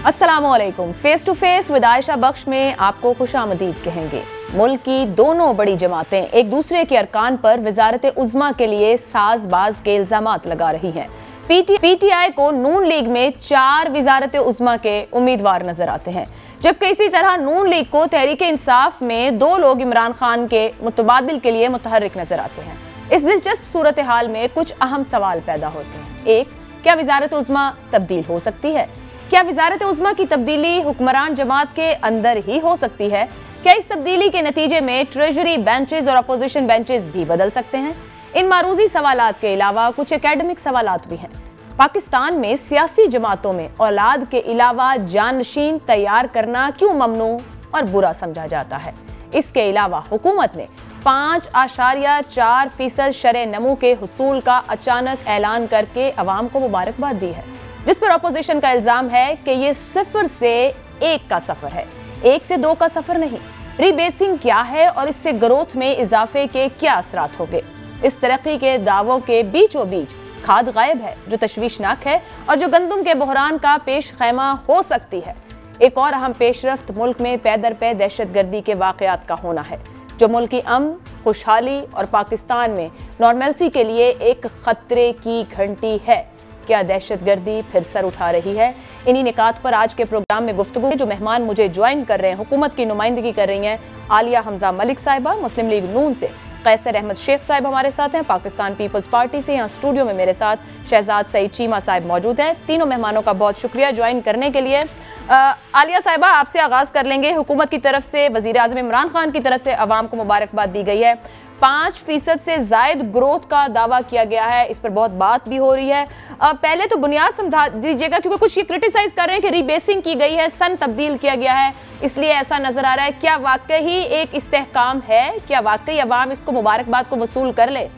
अस्सलामुअलैकुम। Face to face with Ayesha Bakhsh में आपको खुशामदीद कहेंगे। मुल्क की दोनों बड़ी जमातें एक दूसरे के अरकान पर वजारत उज़्मा के लिए साजबाज के इल्जामात लगा रही हैं। पीटीआई को नून लीग में 4 वजारत उज़्मा के उम्मीदवार नजर आते हैं, जबकि इसी तरह नून लीग को तहरीक इंसाफ में 2 लोग इमरान खान के मुतबादिल के लिए मुतहर्रिक नजर आते हैं। इस दिलचस्प सूरत हाल में कुछ अहम सवाल पैदा होते हैं। एक, क्या वजारत उज़्मा तब्दील हो सकती है? क्या वजारत उज़्मा की तब्दीली हुक्मरान जमात के अंदर ही हो सकती है? क्या इस तब्दीली के नतीजे में ट्रेजरी बेंचेस और अपोजिशन बेंचेस भी बदल सकते हैं? इन मारूजी सवालात के अलावा कुछ एकेडमिक सवालात भी हैं। पाकिस्तान में सियासी जमातों में औलाद के अलावा जानशीन तैयार करना क्यों ममनू और बुरा समझा जाता है? इसके अलावा हुकूमत ने 5.4% शरह नमू के हुसूल का अचानक ऐलान करके अवाम को मुबारकबाद दी है, जिस पर अपोजिशन का इल्जाम है कि ये 0 से 1 का सफर है, 1 से 2 का सफर नहीं। रीबेसिंग क्या है और इससे ग्रोथ में इजाफे के क्या असरात होंगे? इस तरक्की के दावों के बीचों बीच खाद गायब है, जो तशवीशनाक है और जो गंदम के बहरान का पेश खैमा हो सकती है। एक और अहम पेशरफ्त मुल्क में पै दर पै दहशतगर्दी के वाकयात का होना है, जो मुल्क की अमन, खुशहाली और पाकिस्तान में नॉर्मलसी के लिए एक खतरे की घंटी है। क्या दहशतगर्दी फिर सर उठा रही है? इन्हीं निकात पर आज के प्रोग्राम में गुफ्तगू। जो मेहमान मुझे ज्वाइन कर रहे हैं, हुकूमत की नुमाइंदगी कर रही हैं आलिया हमजा मलिक साहिबा, मुस्लिम लीग नून से कैसर अहमद शेख साहिब हमारे साथ हैं, पाकिस्तान पीपल्स पार्टी से। यहाँ स्टूडियो में मेरे साथ शहजाद सईद चीमा साहिब मौजूद हैं। तीनों मेहमानों का बहुत शुक्रिया ज्वाइन करने के लिए। आलिया साहिबा, आपसे आगाज कर लेंगे। हुकूमत की तरफ से, वजीर आज़म इमरान खान की तरफ से अवाम को मुबारकबाद दी गई है। 5% से जायद ग्रोथ का दावा किया गया है, इस पर बहुत बात भी हो रही है। पहले तो बुनियाद समझा दीजिएगा, क्योंकि कुछ ये क्रिटिसाइज कर रहे हैं कि रीबेसिंग की गई है, सन तब्दील किया गया है, इसलिए ऐसा नजर आ रहा है। क्या वाकई एक इस्तेहकाम है? क्या वाकई अवाम इसको मुबारकबाद को वसूल कर ले?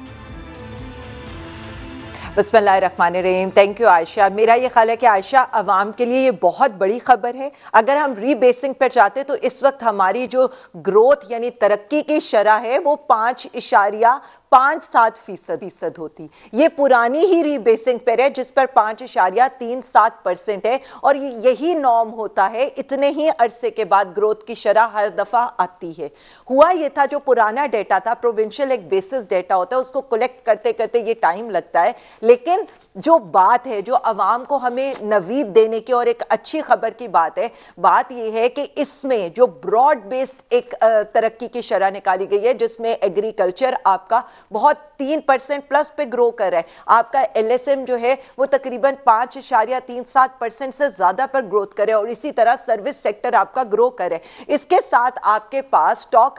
बिस्मिल्लाहिर्रहमानिर्रहीम। Thank you Ayesha. मेरा ये ख्याल है कि आयशा, अवाम के लिए ये बहुत बड़ी खबर है। अगर हम रीबेसिंग पर चाहते तो इस वक्त हमारी जो ग्रोथ यानी तरक्की की शरह है वो 5.57% होती। ये पुरानी ही रीबेसिंग पर है जिस पर 5.37% है, और यही नॉर्म होता है। इतने ही अरसे के बाद ग्रोथ की शरह हर दफा आती है। हुआ ये था, जो पुराना डेटा था, प्रोविंशियल एक बेसिस डेटा होता है, उसको कलेक्ट करते करते ये टाइम लगता है। लेकिन जो बात है, जो अवाम को हमें नवीद देने की और एक अच्छी खबर की बात है, बात यह है कि इसमें जो ब्रॉड बेस्ड एक तरक्की की शरह निकाली गई है, जिसमें एग्रीकल्चर आपका बहुत 3% प्लस पे ग्रो कर रहा है। आपका एलएसएम जो है वो तकरीबन 5.37% से ज्यादा पर ग्रोथ करे, और इसी तरह सर्विस सेक्टर आपका ग्रो करे। इसके साथ आपके पास स्टॉक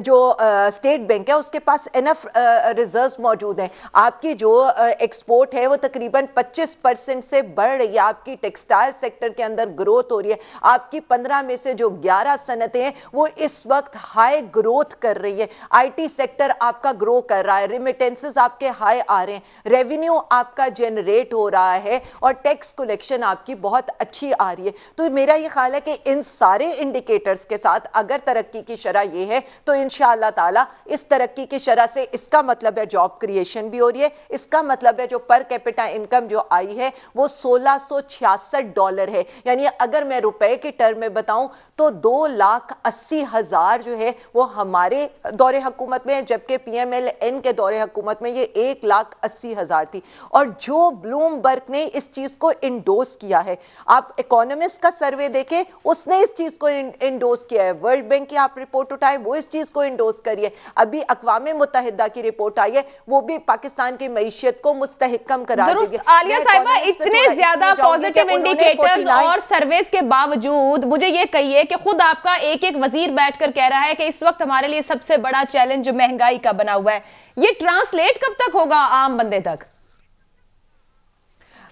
जो स्टेट बैंक है उसके पास इनफ रिजर्व्स मौजूद हैं। आपकी जो एक्सपोर्ट है वो तकरीबन 25% से बढ़ रही है। आपकी टेक्सटाइल सेक्टर के अंदर ग्रोथ हो रही है। आपकी 15 में से जो 11 सनतें हैं वो इस वक्त हाई ग्रोथ कर रही है। आईटी सेक्टर आपका ग्रो कर रहा है, रेमिटेंसेस आपके हाई आ रहे हैं, रेवेन्यू आपका जनरेट हो रहा है, और टैक्स कलेक्शन आपकी बहुत अच्छी आ रही है। तो मेरा ये ख्याल है कि इन सारे इंडिकेटर्स के साथ अगर तरक्की की शरह ये है तो इंशाअल्लाह ताला इस तरक्की की शरह से इसका मतलब है जॉब क्रिएशन भी हो रही है। इसका मतलब है जो पर कैपिटा इनकम जो आई है वो $1666 है। यानी अगर मैं रुपए के टर्म में बताऊं तो 2,80,000 जो है वो हमारे दौरे हुकूमत में है, जबकि पीएमएलएन के दौरे हुकूमत में ये 1,80,000 थी। और जो ब्लूमबर्ग ने इस चीज को इंडोर्स किया है, आप इकोनॉमिस्ट का सर्वे देखें, उसने इस चीज को इंडोर्स किया है। वर्ल्ड बैंक की आप रिपोर्ट उठाए, वो इस चीज को इंडोर्स करिए। अभी अक़वाम मुत्तहिदा की रिपोर्ट आई है, वो भी पाकिस्तान की मईशत को मुस्तहकम करा देगी। आलिया साहिबा, इतने ज्यादा पॉजिटिव इंडिकेटर्स और सर्वेस के बावजूद मुझे ये कहिए कि खुद आपका एक एक वजीर बैठकर कह रहा है कि इस वक्त हमारे लिए सबसे बड़ा चैलेंज जो महंगाई का बना हुआ है, ये ट्रांसलेट कब तक होगा आम बंदे तक?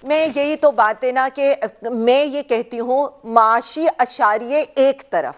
मैं यही तो बात है ना कि मैं ये कहती हूं, माशी अशारिये एक तरफ,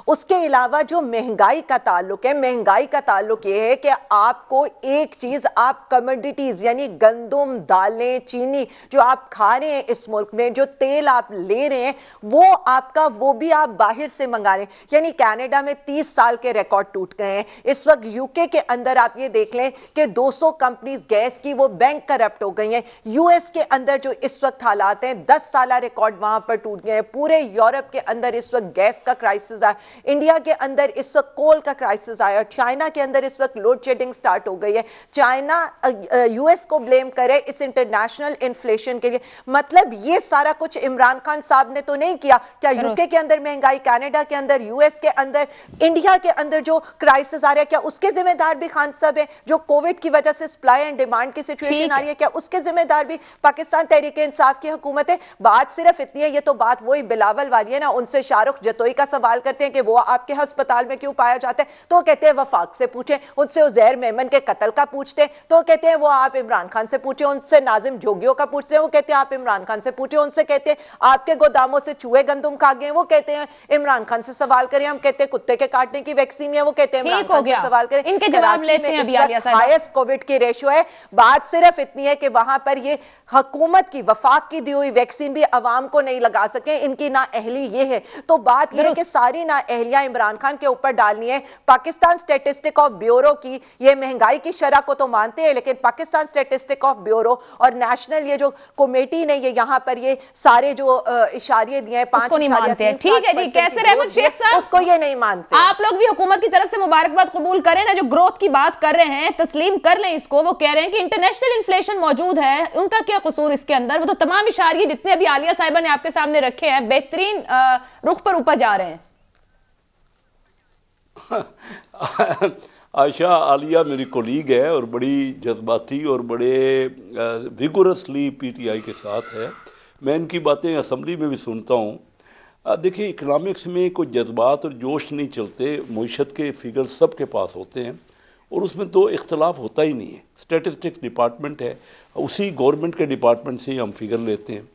उसके अलावा जो महंगाई का ताल्लुक है, महंगाई का ताल्लुक यह है कि आपको एक चीज, आप कमोडिटीज यानी गंदम, दालें, चीनी जो आप खा रहे हैं इस मुल्क में, जो तेल आप ले रहे हैं, वो भी आप बाहर से मंगा रहे हैं। यानी कनाडा में 30 साल के रिकॉर्ड टूट गए हैं। इस वक्त यूके के अंदर आप ये देख लें कि 200 कंपनीज गैस की वो बैंक करप्ट हो गई हैं। यूएस के अंदर जो इस वक्त हालात हैं, 10 साल रिकॉर्ड वहां पर टूट गए हैं। पूरे यूरोप के अंदर इस वक्त गैस का क्राइसिस आया, इंडिया के अंदर इस वक्त कोल का क्राइसिस आया, चाइना के अंदर इस वक्त लोड शेडिंग स्टार्ट हो गई है। चाइना यूएस को ब्लेम करे इस इंटरनेशनल इन्फ्लेशन के लिए। मतलब ये सारा कुछ इमरान खान साहब ने तो नहीं किया। क्या यूके के अंदर महंगाई, कनाडा के अंदर, यूएस के अंदर, इंडिया के अंदर जो क्राइसिस आ रहा है, क्या उसके जिम्मेदार भी खान साहब हैं? जो कोविड की वजह से सप्लाई एंड डिमांड की सिचुएशन आ रही है, क्या उसके जिम्मेदार भी पाकिस्तान तहरीक इंसाफ की हुकूमत है? बात सिर्फ इतनी है, ये तो बात वही बिलावल वाली है ना। उनसे शाहरुख जतोई का सवाल करते हैं कि वो आपके अस्पताल में क्यों पाया जाता है, तो कहते हैं वफाक से पूछें। उनसे उजैर मेमन के कत्ल का पूछते हैं तो कहते हैं वो आप इमरान खान से पूछे। उनसे नाजिम जोगियों का पूछते हैं, वो कहते हैं आप इमरान खान से पूछे। उनसे कहते हैं आपके गोदामों से चूहे गंदुम खा गए, वो कहते हैं इमरान खान से सवाल करें। हम कहते हैं कुत्ते के काटने की वैक्सीन है, वो कहते हैं इमरान खान से सवाल करें। इनके जवाब लेते हैं अभी आलिया साहब। हाईएस्ट कोविड की रेशियो है। बात सिर्फ इतनी है कि वहां पर ये हुकूमत की वफाक की दी हुई वैक्सीन भी अवाम को नहीं लगा सके, इनकी ना अहली ये है। तो बात यह है कि सारी ना अहलियां इमरान खान के ऊपर डालनी है। पाकिस्तान स्टैटिस्टिक ऑफ ब्यूरो की ये महंगाई की शरह को तो मानते हैं, लेकिन पाकिस्तान स्टैटिस्टिक ऑफ ब्यूरो और नेशनल ये जो कमेटी ने ये यहां पर ये सारे जो इशारे दिए हैं, 5 नहीं मानते हैं। ठीक है जी, कैसर अहमद शेख साहब, उसको ये नहीं मानते। आप लोग भी हुकूमत की तरफ से मुबारकबाद कबूल करें ना, जो ग्रोथ की बात कर रहे हैं तस्लीम कर लें इसको। वो कह रहे हैं कि इंटरनेशनल इन्फ्लेशन मौजूद है, उनका क्या कसूर इसके अंदर? वो तो तमाम इशारे जितने अभी आलिया साहिबा ने आपके सामने रखे हैं बेहतरीन रुख पर ऊपर जा रहे हैं। आयशा, आलिया मेरी कोलीग है और बड़ी जज्बाती और बड़े विगोरसली पीटीआई के साथ है। मैं इनकी बातें असम्बली में भी सुनता हूँ। देखिए, इकनॉमिक्स में कोई जज्बात और जोश नहीं चलते। मईशत के फिगर सब के पास होते हैं और उसमें तो इख्तलाफ होता ही नहीं है। स्टैटिस्टिक्स डिपार्टमेंट है, उसी गवर्नमेंट के डिपार्टमेंट से ही हम फिगर लेते हैं।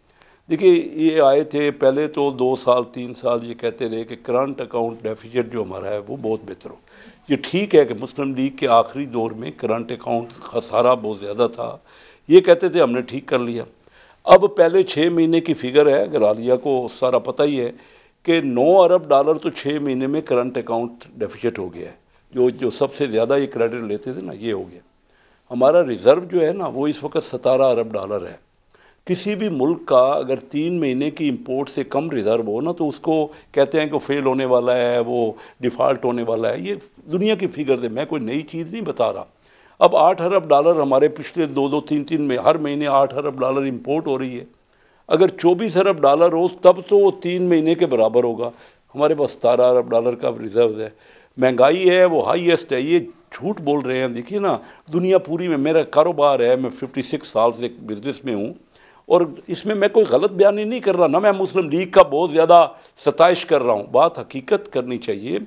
देखिए, ये आए थे पहले तो 2 साल 3 साल ये कहते रहे कि करंट अकाउंट डेफिसिट जो हमारा है वो बहुत बेहतर हो। ये ठीक है कि मुस्लिम लीग के आखिरी दौर में करंट अकाउंट खसारा बहुत ज़्यादा था, ये कहते थे हमने ठीक कर लिया। अब पहले 6 महीने की फिगर है, अगर आलिया को सारा पता ही है कि 9 अरब डॉलर तो 6 महीने में करंट अकाउंट डेफिसिट हो गया है। जो सबसे ज़्यादा ये क्रेडिट लेते थे ना, ये हो गया। हमारा रिज़र्व जो है ना वो इस वक्त 17 अरब डॉलर है। किसी भी मुल्क का अगर 3 महीने की इंपोर्ट से कम रिज़र्व हो ना तो उसको कहते हैं कि फेल होने वाला है, वो डिफ़ॉल्ट होने वाला है। ये दुनिया की फिगर है, मैं कोई नई चीज़ नहीं बता रहा। अब 8 अरब डॉलर हमारे पिछले 2-3 में हर महीने 8 अरब डॉलर इंपोर्ट हो रही है। अगर 24 अरब डॉलर हो तब तो वो 3 महीने के बराबर होगा। हमारे पास 17 अरब डॉलर का रिजर्व है। महंगाई है वो हाईएस्ट है, ये झूठ बोल रहे हैं। देखिए ना, दुनिया पूरी में मेरा कारोबार है, मैं 56 साल से बिजनेस में हूँ और इसमें मैं कोई गलत बयानी नहीं कर रहा ना, मैं मुस्लिम लीग का बहुत ज़्यादा सताइश कर रहा हूँ। बात हकीकत करनी चाहिए।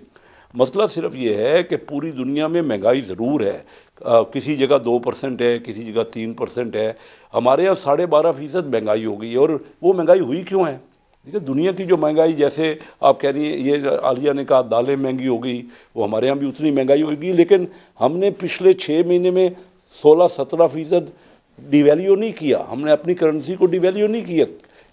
मसला सिर्फ ये है कि पूरी दुनिया में महंगाई ज़रूर है, किसी जगह 2% है, किसी जगह 3% है। हमारे यहाँ 12.5% महंगाई हो गई है। और वो महंगाई हुई क्यों है? देखिए, दुनिया की जो महंगाई, जैसे आप कह रही हैं, ये आलिया ने कहा दालें महंगी हो गई, वो हमारे यहाँ भी उतनी महंगाई होगी, लेकिन हमने पिछले 6 महीने में 16-17% डिवैल्यू नहीं किया। हमने अपनी करेंसी को डिवैल्यू नहीं किया।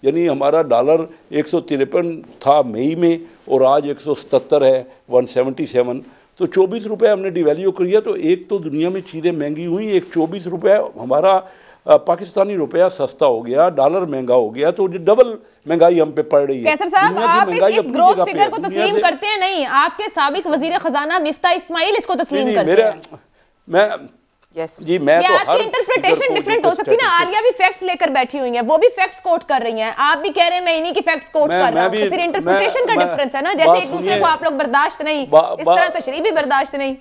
यानी हमारा डॉलर 153 था मई में और आज 177 है, 177। तो 24 रुपये हमने डिवैल्यू किया। तो एक तो दुनिया में चीज़ें महंगी हुई, एक 24 रुपये हमारा पाकिस्तानी रुपया सस्ता हो गया, डॉलर महंगा हो गया, तो डबल महंगाई हम पे पड़ रही है। कैसर साहब, आप इस ग्रोथ फिगर को तस्लीम करते हैं? नहीं, आपके साबिक वजीर खजाना मिफ्ता इस्माइल इसको तस्लीम करते हैं। मैं जी, मैं तो आपकी इंटरप्रिटेशन डिफरेंट हो सकती है ना। आलिया भी फैक्ट्स लेकर बैठी हुई हैं, वो भी फैक्ट्स कोट कर रही हैं, आप भी कह रहे हैं मैं इन्हीं की फैक्ट्स कोट कर रहा हूं। तो फिर इंटरप्रिटेशन का डिफरेंस है ना। जैसे एक दूसरे को आप लोग बर्दाश्त नहीं, इस तरह तशरीह भी बर्दाश्त नहीं।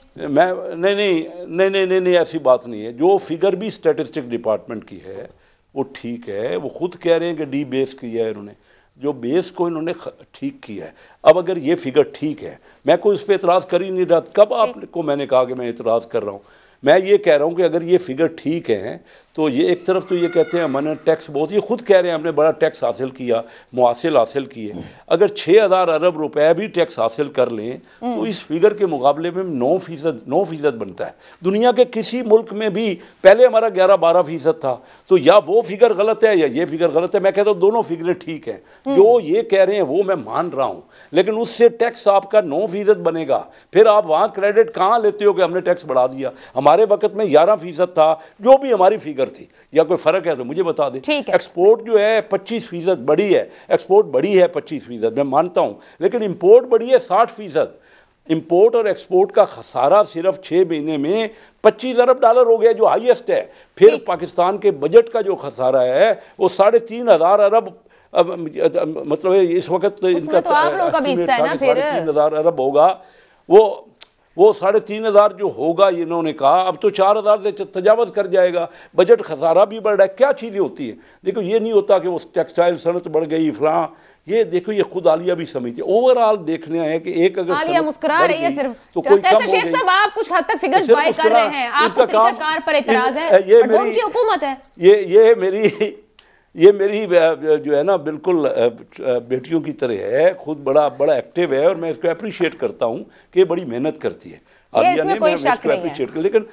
नहीं, ऐसी बात नहीं है। जो फिगर भी स्टैटिस्टिक डिपार्टमेंट की है वो ठीक है। वो खुद कह रहे हैं कि डी बेस किया है इन्होंने, जो बेस को इन्होंने ठीक किया है। अब अगर ये फिगर ठीक है, मैं कोई उस पर एतराज़ कर ही नहीं रहा। कब आपको मैंने कहा कि मैं एतराज़ कर रहा हूँ? मैं ये कह रहा हूं कि अगर ये फिगर ठीक है तो ये एक तरफ तो ये कहते हैं हमने टैक्स बहुत, ये खुद कह रहे हैं हमने बड़ा टैक्स हासिल किया, मुआसिल हासिल किए। अगर 6000 अरब रुपए भी टैक्स हासिल कर लें तो इस फिगर के मुकाबले में 9% बनता है। दुनिया के किसी मुल्क में भी पहले हमारा 11-12% था। तो या वो फिगर गलत है या ये फिगर गलत है। मैं कहता हूं दोनों फिगरें ठीक हैं। जो ये कह रहे हैं वो मैं मान रहा हूं, लेकिन उससे टैक्स आपका 9% बनेगा। फिर आप वहां क्रेडिट कहां लेते हो कि हमने टैक्स बढ़ा दिया? हमारे वक्त में 11% था, जो भी हमारी फिगर थी। या कोई फर्क है तो मुझे बता दें। एक्सपोर्ट जो है 25% बढ़ी है, एक्सपोर्ट बढ़ी है 25%, मैं मानता हूं, लेकिन इंपोर्ट बढ़ी है 60%। इंपोर्ट और एक्सपोर्ट का खसारा सिर्फ 6 महीने में $25 अरब हो गया, जो हाईएस्ट है। फिर पाकिस्तान के बजट का जो खसारा है वो 3,500 अरब, मतलब इस वक्त इनका तो आप लोगों का भी हिस्सा है ना, फिर 3,500 अरब होगा। वो 3,500 जो होगा, इन्होंने कहा अब तो 4,000 से तजावज कर जाएगा। बजट खसारा भी बढ़ रहा है। क्या चीजें होती है? देखो ये नहीं होता कि वो टेक्सटाइल सनत बढ़ गई फलां, ये देखो ये खुद आलिया भी समझती है। ओवरऑल देखने है कि एक अगर आलिया मुस्कुरा रही है सिर्फ, तो कोई कम हो गई। साहब आप कुछ हद तक फिगर्स बाय कर रहे हैं, आपको तरीकाकार पर इतराज है, बट उनकी हुकूमत है। ये मेरी जो है ना बिल्कुल बेटियों की तरह है, खुद बड़ा एक्टिव है और मैं इसको अप्रिशिएट करता हूं कि ये बड़ी मेहनत करती है। इसमें कोई शक नहीं है। लेकिन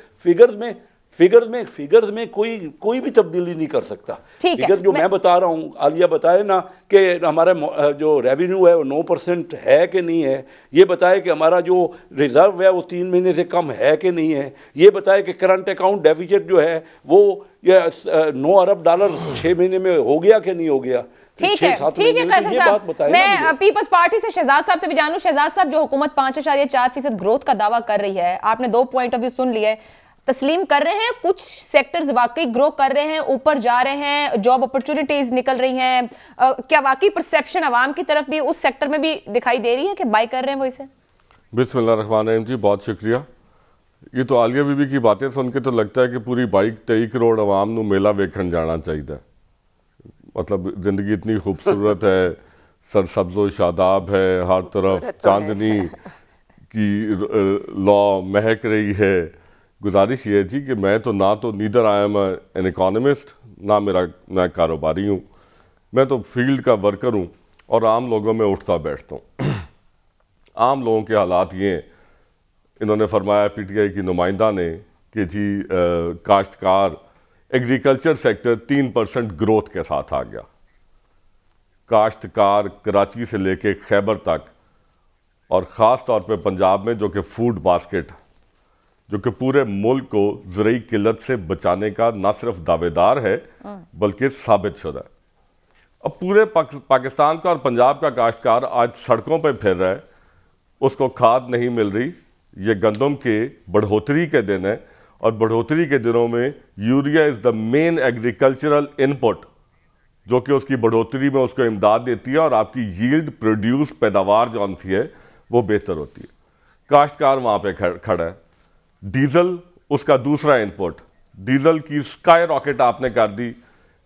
फिगर्स में कोई भी तब्दीली नहीं कर सकता। फिगर जो मैं बता रहा हूं, आलिया बताए ना कि हमारा जो रेवेन्यू है वो 9% है कि नहीं है, ये बताए कि हमारा जो रिजर्व है वो 3 महीने से कम है कि नहीं है, ये बताए कि करंट अकाउंट डेफिसिट जो है वो $9 अरब 6 महीने में हो गया कि नहीं हो गया। ठीक है कैसर साहब, मैं पीपल्स पार्टी से शहजाद साहब से भी जानूं। शहजाद साहब, जो हुकूमत 5.4% ग्रोथ का दावा कर रही है, आपने 2 पॉइंट ऑफ व्यू सुन लिए, तस्लीम कर रहे हैं कुछ सेक्टर्स वाकई ग्रो कर रहे हैं, ऊपर जा रहे हैं, जॉब अपॉर्चुनिटीज निकल रही हैं, क्या वाकई परसेप्शन आवाम की तरफ भी उस सेक्टर में भी दिखाई दे रही है कि बाय कर रहे हैं वो इसे? बिस्मिल्लाहिर्रहमानिर्रहीम जी, बहुत शुक्रिया। ये तो आलिया बीबी की बातें सुन के तो लगता है कि पूरी 22-23 करोड़ आवाम नू मेला वेखण जाना चाहिए। मतलब जिंदगी इतनी खूबसूरत है, सरसब्ज़ो शादाब है, हर तरफ चांदनी की लौ महक रही है। गुजारिश ये जी कि मैं तो neither I am an economist, ना मैं कारोबारी हूँ, मैं तो फील्ड का वर्कर हूँ और आम लोगों में उठता बैठता हूँ। आम लोगों के हालात ये, इन्होंने फरमाया पीटीआई की नुमाइंदा ने कि जी काश्तकार एग्रीकल्चर सेक्टर 3% ग्रोथ के साथ आ गया। काश्तकार कराची से लेके खैबर तक और ख़ास तौर पे पंजाब में, जो कि फूड बास्केट, जो कि पूरे मुल्क को ज़रूरी किल्लत से बचाने का न सिर्फ दावेदार है बल्कि साबित शुदा है। अब पूरे पाकिस्तान का और पंजाब का काश्तकार आज सड़कों पर फिर रहा है, उसको खाद नहीं मिल रही। ये गंदम के बढ़ोतरी के दिन है और बढ़ोतरी के दिनों में urea is the main agricultural input जो कि उसकी बढ़ोतरी में उसको इमदाद देती है और आपकी यील्ड प्रोड्यूस पैदावार जो सी है वो बेहतर होती है। काश्तकार वहाँ पे खड़ा है। डीजल उसका दूसरा इनपुट, डीजल की स्काई रॉकेट आपने कर दी।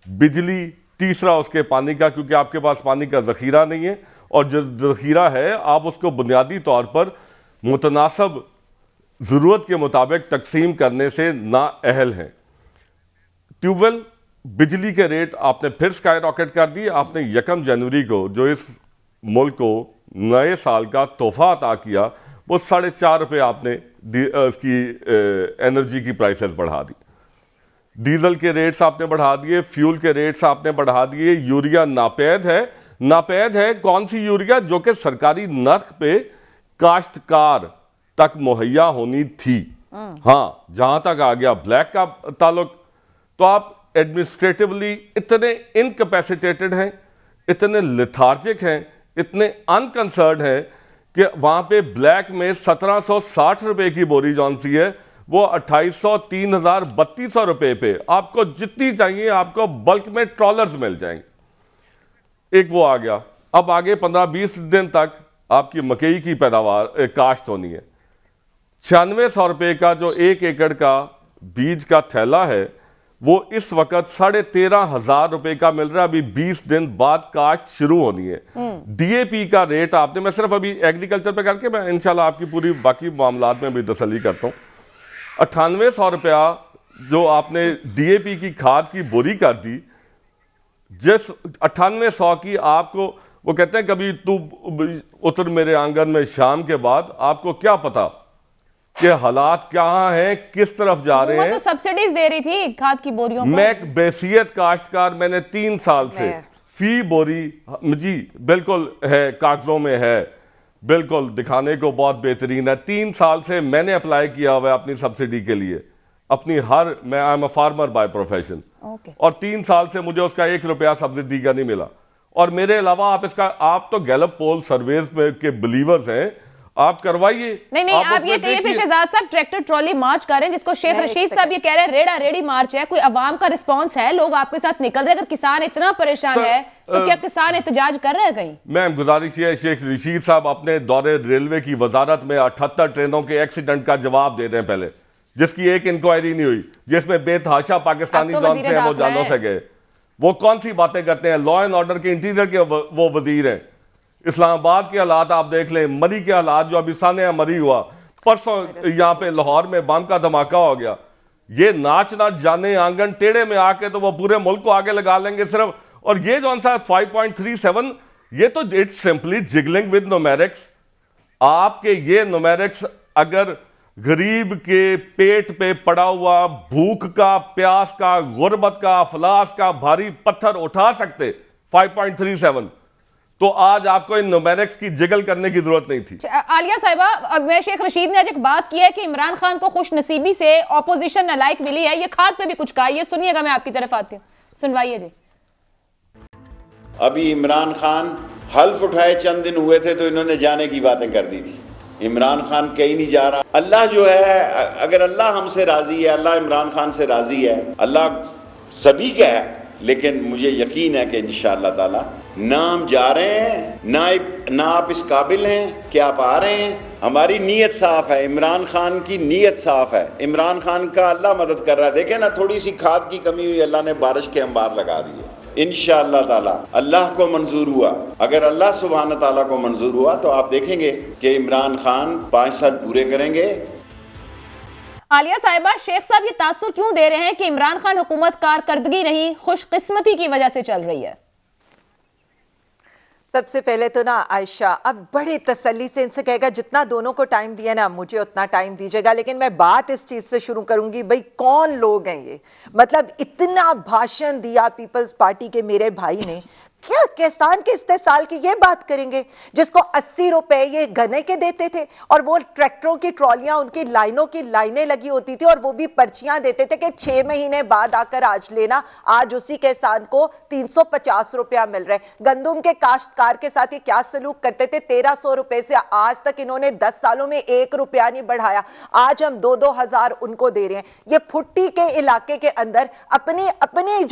बिजली तीसरा उसके पानी का, क्योंकि आपके पास पानी का ज़ख़ीरा नहीं है और जो ज़ख़ीरा है आप उसको बुनियादी तौर पर मुतनासिब ज़रूरत के मुताबिक तकसीम करने से नाअहल हैं। ट्यूबवेल बिजली के रेट आपने फिर स्काई रॉकेट कर दिए। आपने 1 जनवरी को जो इस मुल्क को नए साल का तोहफा अता किया वो ₹4.5 आपने उसकी एनर्जी की प्राइसेस बढ़ा दी। डीजल के रेट्स आपने बढ़ा दिए, फ्यूल के रेट्स आपने बढ़ा दिए। यूरिया नापेद है कौन सी यूरिया? जो कि सरकारी नर्ख पे काश्तकार तक मुहैया होनी थी। हाँ, जहां तक आ गया ब्लैक का ताल्लुक, तो आप एडमिनिस्ट्रेटिवली इतने इनकैपेसिटेटेड हैं, इतने लिथार्जिक हैं, इतने अनकंसर्न्ड हैं कि वहां पे ब्लैक में ₹1760 की बोरी जौन सी है वो 2800, 3000, 3200 रुपए पे आपको जितनी चाहिए आपको बल्क में ट्रॉलर्स मिल जाएंगे। एक वो आ गया। अब आगे 15-20 दिन तक आपकी मकई की पैदावार काश्त होनी है। 9600 रुपये का जो 1 एकड़ का बीज का थैला है वो इस वक्त 13,500 रुपए का मिल रहा है। अभी 20 दिन बाद काश्त शुरू होनी है। डीएपी का रेट आपने, मैं सिर्फ अभी एग्रीकल्चर पे करके मैं इंशाल्लाह आपकी पूरी बाकी मामलात में भी तसल्ली करता हूँ। 9800 रुपया जो आपने डीएपी की खाद की बोरी कर दी, जिस 9800 की आपको, वो कहते हैं कभी तू उतर मेरे आंगन में शाम के बाद, आपको क्या पता कि हालात क्या हैं, किस तरफ जा रहे हैं। तो सब्सिडीज दे रही थी खाद की बोरियों पर। मैं एक बैसियत काश्तकार, मैंने 3 साल से फी बोरी जी बिल्कुल है, कागजों में है, बिल्कुल दिखाने को बहुत बेहतरीन है। 3 साल से मैंने अप्लाई किया हुआ है अपनी सब्सिडी के लिए, अपनी मैं I am a farmer by profession, और 3 साल से मुझे उसका 1 रुपया सब्सिडी का नहीं मिला। और मेरे अलावा आप तो गैलप पोल सर्वेज में के बिलीवर्स हैं, आप करवाइए। नहीं आप ये कहिए फिर शहजाद साहब ट्रैक्टर ट्रॉली मार्च कर रहे हैं, जिसको शेख रशीद साहब ये कह रहे हैं रेड़ा रेडी मार्च है, कोई अवाम का रिस्पांस है, लोग आपके साथ निकल रहे हैं? अगर किसान इतना परेशान है तो क्या किसान एहतजाज कर रहे हैं कहीं? मैम गुजारिश है, शेख रशीद साहब अपने दौरे रेलवे की वजारत में 78 ट्रेनों के एक्सीडेंट का जवाब दे रहे हैं पहले, जिसकी एक इंक्वायरी नहीं हुई, जिसमें बेतहाशा पाकिस्तानी जौन से वो जानों से गए। वो कौन सी बातें करते हैं? लॉ एंड ऑर्डर के इंटीरियर के वो वजीर हैं। इस्लामाबाद के हालात आप देख लें, मरी के हालात जो अभी सानिया मरी हुआ, परसों यहाँ पे लाहौर में बम का धमाका हो गया। ये नाच जाने आंगन टेढ़े में आके तो वो पूरे मुल्क को आगे लगा लेंगे सिर्फ। और ये जो सा 5.37, ये तो it's simply jiggling with numerics. आपके ये न्यूमेरिक्स अगर गरीब के पेट पे पड़ा हुआ भूख का, प्यास का, गुर्बत का, अफलास का भारी पत्थर उठा सकते 5.37, तो आज आपको इन न्यूमेरिक्स की जिगल करने की जरूरत नहीं थी। आलिया साहिबा, मैं शेख रशीद ने आज एक बात की है कि इमरान खान को खुश नसीबी से ऑपोजिशन नालायक मिली है, ये खाद पे भी कुछ कहा, ये सुनिएगा, मैं आपकी तरफ आती हूँ, सुनवाइए जी। अभी इमरान खान हल्फ उठाए चंद दिन हुए थे तो इन्होंने जाने की बातें कर दी थी। इमरान खान कहीं नहीं जा रहा। अल्लाह जो है, अगर अल्लाह हमसे राजी है, अल्लाह इमरान खान से राजी है, अल्लाह सभी का है, लेकिन मुझे यकीन है कि इंशाअल्लाह ताला ना हम जा रहे हैं, ना आप इस काबिल हैं कि आप आ रहे हैं। हमारी नीयत साफ है, इमरान खान की नीयत साफ है, इमरान खान का अल्लाह मदद कर रहा है। देखें ना, थोड़ी सी खाद की कमी हुई, अल्लाह ने बारिश के अंबार लगा दिए। इंशाअल्लाह ताला अल्लाह को मंजूर हुआ, अगर अल्लाह सुब्हान ताला को मंजूर हुआ तो आप देखेंगे कि इमरान खान 5 साल पूरे करेंगे। आलिया साहिबा, शेख साहब ये तासुर क्यों दे रहे हैं कि इमरान खान हुकूमत कारकर्दगी नहीं, खुशकिस्मती की वजह से चल रही है? सबसे पहले तो ना आयशा अब बड़ी तसल्ली से इनसे कहेगा जितना दोनों को टाइम दिया ना मुझे उतना टाइम दीजिएगा, लेकिन मैं बात इस चीज से शुरू करूंगी, भाई कौन लोग हैं ये? मतलब इतना भाषण दिया पीपल्स पार्टी के मेरे भाई ने, क्या किसान के इस्तेसाल की ये बात करेंगे जिसको 80 रुपए ये गन्ने के देते थे, और वो ट्रैक्टरों की ट्रॉलियां, उनकी लाइनों की लाइनें लगी होती थी, और वो भी पर्चियां देते थे कि 6 महीने बाद आकर आज लेना। आज उसी किसान को 350 रुपया मिल रहा है। गंदुम के काश्तकार के साथ ये क्या सलूक करते थे? 1300 रुपए से आज तक इन्होंने 10 सालों में 1 रुपया नहीं बढ़ाया। आज हम 2-2 हजार उनको दे रहे हैं। ये फुट्टी के इलाके के अंदर अपनी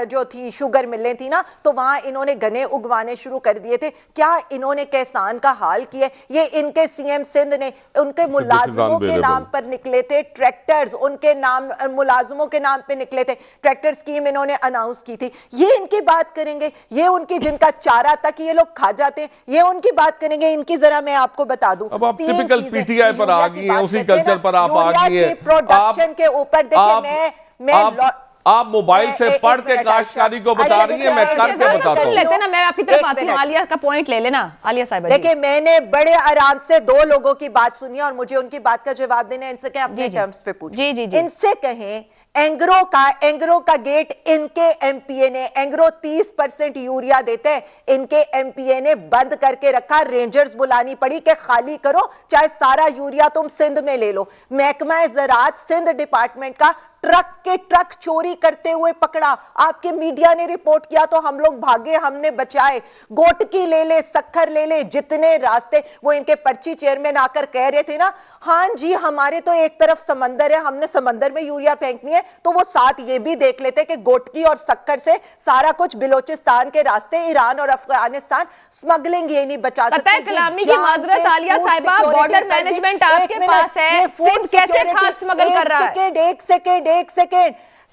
जो थी शुगर मिलें थी ना, तो वहां इन्होंने गन्ने उगवाने शुरू कर दिए थे। क्या इन्होंने किसान का हाल किया? ये इनके सीएम सिंध ने उनके मुलाजमों के नाम पर निकले थे ट्रैक्टर्स, उनके नाम मुलाजमों के नाम पे निकले थे ट्रैक्टर स्कीम, इन्होंने अनाउंस की थी। ये इनकी बात करेंगे? ये उनकी जिनका चारा तक ये लोग खा जाते हैं, ये उनकी बात करेंगे? इनकी जरा मैं आपको बता दूं, अब आप टिपिकल पीटीआई पर आ गई हैं, उसी कल्चर पर आप आ गई हैं। प्रोडक्शन के ऊपर देखिए, मैं आप मोबाइल से पढ़ के काश्तकारी को बता रही हैं, मैं करके बताता हूं। लेते ना, मैं आपकी तरफ आती हूं। आलिया का पॉइंट ले लेना। आलिया साहिबा, देखिए मैंने बड़े आराम से 2 लोगों की बात सुनी और मुझे उनकी बात का जवाब देना है। इनसे कहें अपने टर्म्स पे पूछें। जी। इनसे कहें एंग्रो का गेट इनके एमपीए ने, एंग्रो 30% यूरिया देते हैं, इनके एमपीए ने बंद करके रखा। रेंजर्स बुलानी पड़ी कि खाली करो, चाहे सारा यूरिया तुम सिंध में ले लो। महकमा ज़राअत सिंध डिपार्टमेंट का ट्रक चोरी करते हुए पकड़ा। आपके मीडिया ने रिपोर्ट किया तो हम लोग भागे, हमने बचाए। गोटकी ले ले, सक्खर ले ले, जितने रास्ते, वो इनके पर्ची चेयरमैन आकर कह रहे थे ना, हाँ जी हमारे तो एक तरफ समंदर है, हमने समंदर में यूरिया फेंकनी है, तो वो साथ ये भी देख लेते कि गोटकी और सक्खर से सारा कुछ बिलोचिस्तान के रास्ते, ईरान और अफगानिस्तान स्मगलिंग ये नहीं बचा सकते। कलामी की माजरत आलिया साहिबा, बॉर्डर मैनेजमेंट आपके पास है, सिंध कैसे खाद स्मगल कर रहा है? एक सेकेंड,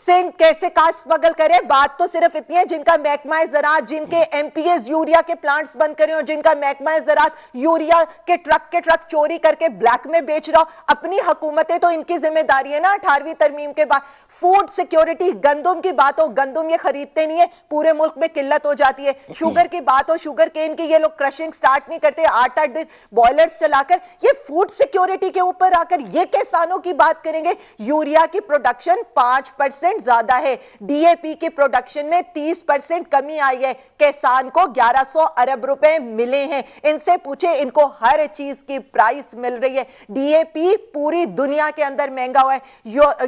सिंध कैसे कास्ट स्मगल करे, बात तो सिर्फ इतनी है जिनका महकमा ज़राअत, जिनके एमपीएस यूरिया के प्लांट्स बंद करे और जिनका महकमा ज़राअत यूरिया के ट्रक चोरी करके ब्लैक में बेच रहा हो, अपनी हुकूमतें तो इनकी जिम्मेदारी है ना। 18वीं तरमीम के बाद फूड सिक्योरिटी, गंदम की बात हो, गंदम ये खरीदते नहीं है, पूरे मुल्क में किल्लत हो जाती है। शुगर की बात हो, शुगर केन की ये लोग क्रशिंग स्टार्ट नहीं करते, 8-8 दिन बॉयलर्स चलाकर। ये फूड सिक्योरिटी के ऊपर आकर ये किसानों की बात करेंगे। यूरिया की प्रोडक्शन 5% ज्यादा है, डीएपी की प्रोडक्शन में 30% कमी आई है, किसान को 1100 अरब रुपए मिले हैं। इनसे पूछे, इनको हर चीज की प्राइस मिल रही है। डीएपी पूरी दुनिया के अंदर महंगा हुआ है।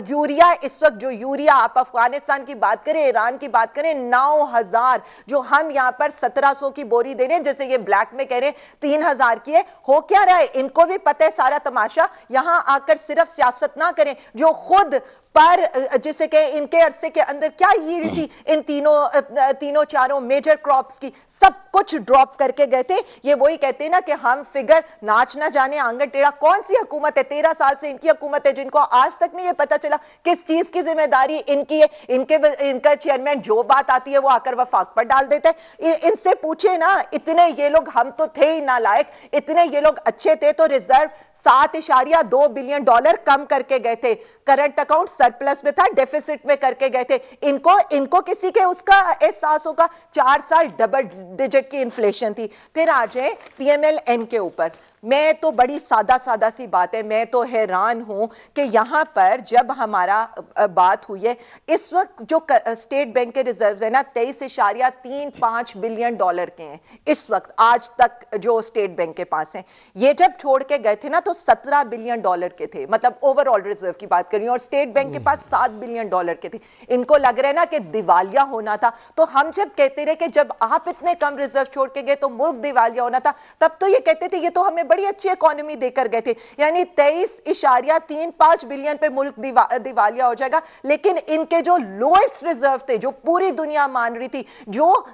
यूरिया इस वक्त जो यूरिया आप अफगानिस्तान की बात करें, ईरान की बात करें, 9000, जो हम यहां पर 1700 की बोरी दे रहे हैं, जैसे ये ब्लैक में कह रहे हैं 3000 की है। हो क्या रहा है, इनको भी पता है सारा तमाशा। यहां आकर सिर्फ सियासत ना करें, जो खुद पर जिसे कहे इनके अरसे के अंदर क्या यील्ड थी इन तीनों चारों मेजर क्रॉप्स की, सब कुछ ड्रॉप करके गए थे। ये वही कहते हैं ना कि हम फिगर नाच ना जाने आंगन टेढ़ा। कौन सी हुकूमत है, 13 साल से इनकी हुकूमत है, जिनको आज तक नहीं ये पता चला किस चीज की जिम्मेदारी इनकी है। इनका चेयरमैन जो बात आती है वो आकर वफाक पर डाल देता है। इनसे पूछे ना, इतने ये लोग, हम तो थे ही नालायक, इतने ये लोग अच्छे थे तो रिजर्व 7.2 बिलियन डॉलर कम करके गए थे, करंट अकाउंट सरप्लस में था, डेफिसिट में करके गए थे। इनको किसी के उसका एहसास होगा। 4 साल डबल डिजिट की इन्फ्लेशन थी। फिर आ जाए पीएमएलएन के ऊपर। मैं तो बड़ी सादा सी बात है, मैं तो हैरान हूं कि यहां पर जब हमारा बात हुई है, इस वक्त जो स्टेट बैंक के रिजर्व्स है ना 23.35 बिलियन डॉलर के हैं इस वक्त, आज तक जो स्टेट बैंक के पास हैं। ये जब छोड़ के गए थे ना तो 17 बिलियन डॉलर के थे, मतलब ओवरऑल रिजर्व की बात करिए, और स्टेट बैंक के पास 7 बिलियन डॉलर के थे। इनको लग रहा है ना कि दिवालिया होना था। तो हम जब कहते रहे कि जब आप इतने कम रिजर्व छोड़ के गए तो मुल्क दिवालिया होना था, तब तो ये कहते थे ये तो हमें बड़ी अच्छी इकोनॉमी देकर गए थे, यानी 23.35 बिलियन पे मुल्क दिवालिया हो जाएगा। लेकिन इनके जो लोएस्ट रिजर्व थे, जो पूरी दुनिया मान रही थी, जो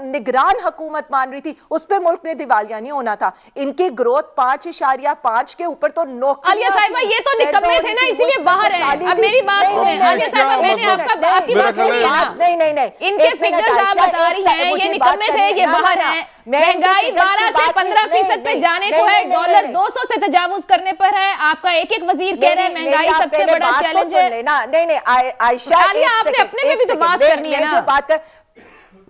निगरान हुकूमत मान रही थी, उस पे मुल्क ने दिवालिया नहीं होना था। इनकी ग्रोथ 5.5 के ऊपर तो नौकरी। आलिया साहिबा ये तो निकम्मे थे ना, इसीलिए बाहर है। अब मेरी बात सुने आलिया साहिबा, मैंने आपकी बात सुनी ना। नहीं, इनके फिगर्स आप बता रही हैं, ये निकम्मे थे, ये बाहर हैं। महंगाई 12 से 15% पे जाने को है, डॉलर 200 से तजावुज करने पर है। आपका एक वजीर कह रहे हैं महंगाई सबसे बड़ा चैलेंज है। नहीं आयशा, आपने अपने में भी तो बात करनी है ना।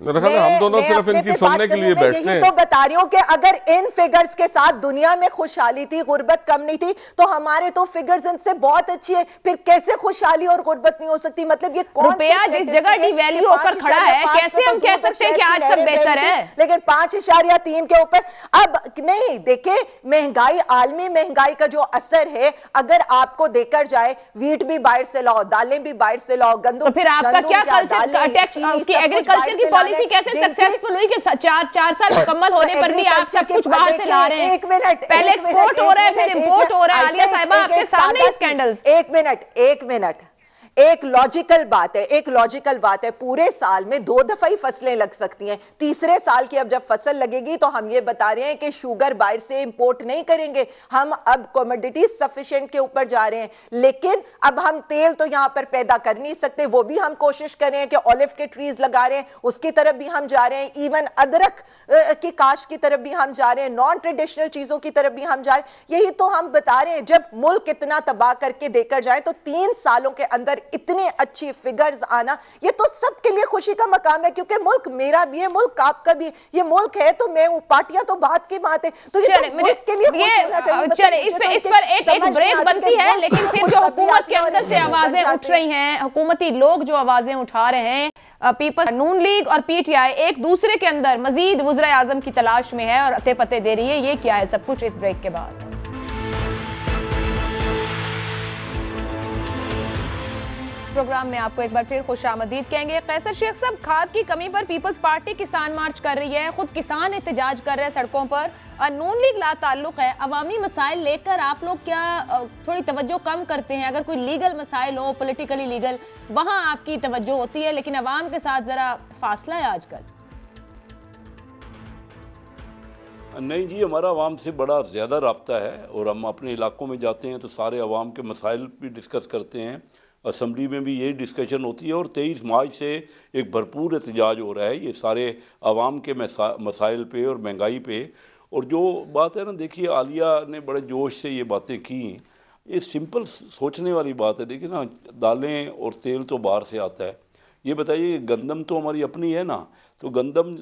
हम दोनों सिर्फ इनकी सुनने के लिए बैठते हैं। यही तो बता रही हूं कि अगर इन फिगर्स के साथ दुनिया में खुशहाली थी, गुर्बत कम नहीं थी, तो हमारे तो फिगर्स इनसे बहुत अच्छी है। फिर कैसे खुशहाली और गुर्बत नहीं हो सकती? मतलब ये रुपया जिस जगह डिवैल्यू होकर खड़ा है, कैसे हम कह सकते हैं कि आज सब बेहतर है? लेकिन 5.3 के ऊपर अब नहीं। देखे, महंगाई, आलमी महंगाई का जो असर है, अगर आपको देखकर जाए, वीट भी बाहर से लाओ, दालें भी बाहर से लाओ, गंदम, तो फिर आपका क्या कल्चर, टैक्स, उसकी एग्रीकल्चर की पॉलिसी कैसे सक्सेसफुल हुई कि 4 साल मुकम्मल होने पर भी आप सब कुछ बाहर से ला रहे हैं? पहले एक्सपोर्ट हो रहा है, फिर इंपोर्ट हो रहा है। आलिया साहिबा, आपके सामने ही स्कैंडल्स। एक मिनट, एक लॉजिकल बात है। पूरे साल में 2 दफा ही फसलें लग सकती हैं। तीसरे साल की अब जब फसल लगेगी तो हम ये बता रहे हैं कि शुगर बाहर से इंपोर्ट नहीं करेंगे, हम अब कमोडिटी सफिशिएंट के ऊपर जा रहे हैं। लेकिन अब हम तेल तो यहां पर पैदा कर नहीं सकते, वो भी हम कोशिश कर रहे हैं कि ऑलिव के ट्रीज लगा रहे हैं, उसकी तरफ भी हम जा रहे हैं। इवन अदरक की काश्त की तरफ भी हम जा रहे हैं, नॉन ट्रेडिशनल चीजों की तरफ भी हम जा रहे हैं। यही तो हम बता रहे हैं, जब मुल्क इतना तबाह करके देकर जाए तो 3 सालों के अंदर इतनी अच्छी फिगर्स आना, ये तो सबके लिए खुशी का मकाम है। क्योंकि मुल्क मेरा भी है, मुल्क आपका भी है। ये मुल्क है तो मैं हूं, पार्टियां तो बात की बात है। तो ये तो मुल्क के लिए चले, इस पर एक ब्रेक बनती है। लेकिन फिर जो हुकूमत के अंदर से आवाजें उठ रही हैं, हुकूमती लोग जो आवाजें उठा रहे हैं, पीपल्स नून लीग और पीटीआई एक दूसरे के अंदर मजीद वज़ीर आज़म की तलाश में है और अते पते दे रही है। ये क्या है, सब कुछ इस ब्रेक के बाद। प्रोग्राम में आपको एक बार फिर खुशामदीद कहेंगे। कैसर शेख साहब, खाद की कमी पर पीपल्स पार्टी किसान मार्च कर रही है, खुद किसान एहतजाज कर रहे हैं सड़कों पर, और नून लीग ला ताल्लुक है। अवामी मसाइल लेकर आप लोग क्या थोड़ी तवज्जो कम करते हैं? अगर कोई लीगल मसाइल हो, पॉलिटिकली लीगल, वहां आपकी तवज्जो होती है, लेकिन अवाम के साथ जरा फासला है आजकल। नहीं जी, हमारा अवाम से बड़ा ज़्यादा राब्ता है और हम अपने इलाकों में जाते हैं तो सारे अवाम के मसाइल भी डिस्कस करते हैं असम्बली में भी यही डिस्कशन होती है और 23 मार्च से एक भरपूर एहतजाज हो रहा है ये सारे आवाम के मसाइल पे और महंगाई पे। और जो बात है ना, देखिए आलिया ने बड़े जोश से ये बातें की, ये सिंपल सोचने वाली बात है। देखिए ना, दालें और तेल तो बाहर से आता है, ये बताइए गंदम तो हमारी अपनी है ना, तो गंदम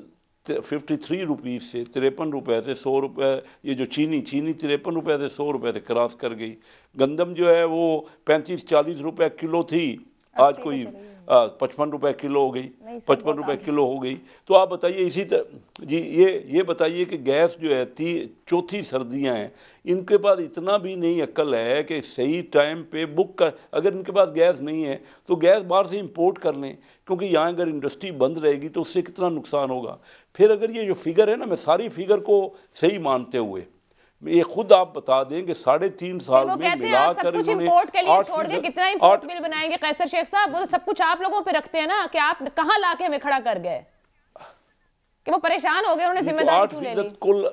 53 रुपीज़ से 53 रुपये से 100 रुपये, ये जो चीनी 53 रुपये से 100 रुपये से क्रॉस कर गई। गंदम जो है वो 35-40 रुपये किलो थी, आज कोई 55 रुपये किलो हो गई, 55 रुपये किलो हो गई। तो आप बताइए इसी तरह जी, ये बताइए कि गैस जो है चौथी सर्दियां हैं, इनके पास इतना भी नहीं अक्ल है कि सही टाइम पे बुक कर, अगर इनके पास गैस नहीं है तो गैस बाहर से इंपोर्ट कर लें, क्योंकि यहाँ अगर इंडस्ट्री बंद रहेगी तो उससे कितना नुकसान होगा। फिर अगर ये जो फिगर है ना, मैं सारी फिगर को सही मानते हुए ये खुद आप बता दें कि 3.5 साल में मिलाकर सब कुछ इंपोर्ट के लिए छोड़ के कितना इंपोर्ट बिल बनाएंगे कैसर शेख साहब, वो तो सब कुछ आप लोगों पे रखते हैं ना, कि आप कहां लाके हमें खड़ा कर गए कि वो परेशान हो गए, उन्होंने जिम्मेदारी क्यों ले ली? कुल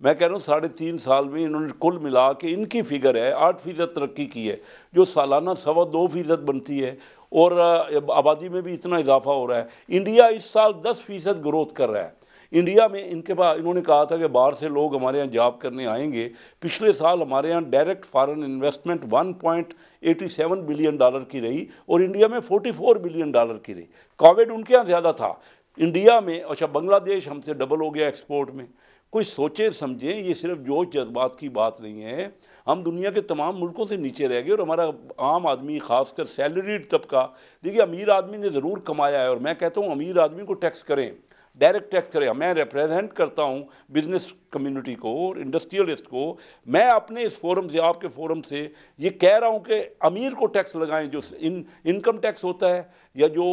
मैं कह रहा हूँ 3.5 साल में इन्होंने कुल मिला के, इनकी फिगर है 8% तरक्की की है, जो सालाना 2.25% बनती है, और आबादी में भी इतना इजाफा हो रहा है। इंडिया इस साल 10% ग्रोथ कर रहा है। इंडिया में इनके पास, इन्होंने कहा था कि बाहर से लोग हमारे यहाँ जॉब करने आएंगे। पिछले साल हमारे यहाँ direct foreign investment 1.87 billion dollar की रही और इंडिया में 44 बिलियन डॉलर की रही। कोविड उनके यहाँ ज़्यादा था, इंडिया में अच्छा बांग्लादेश हमसे डबल हो गया एक्सपोर्ट में। कोई सोचे समझे, ये सिर्फ जोश जज्बात की बात नहीं है। हम दुनिया के तमाम मुल्कों से नीचे रह गए और हमारा आम आदमी, खासकर सैलरीड तबका, देखिए अमीर आदमी ने ज़रूर कमाया है, और मैं कहता हूँ अमीर आदमी को टैक्स करें, डायरेक्ट टैक्स करें। मैं रिप्रेजेंट करता हूं बिजनेस कम्युनिटी को और इंडस्ट्रियलिस्ट को। मैं अपने इस फोरम से, आपके फोरम से ये कह रहा हूं कि अमीर को टैक्स लगाएं, जो इनकम टैक्स होता है या जो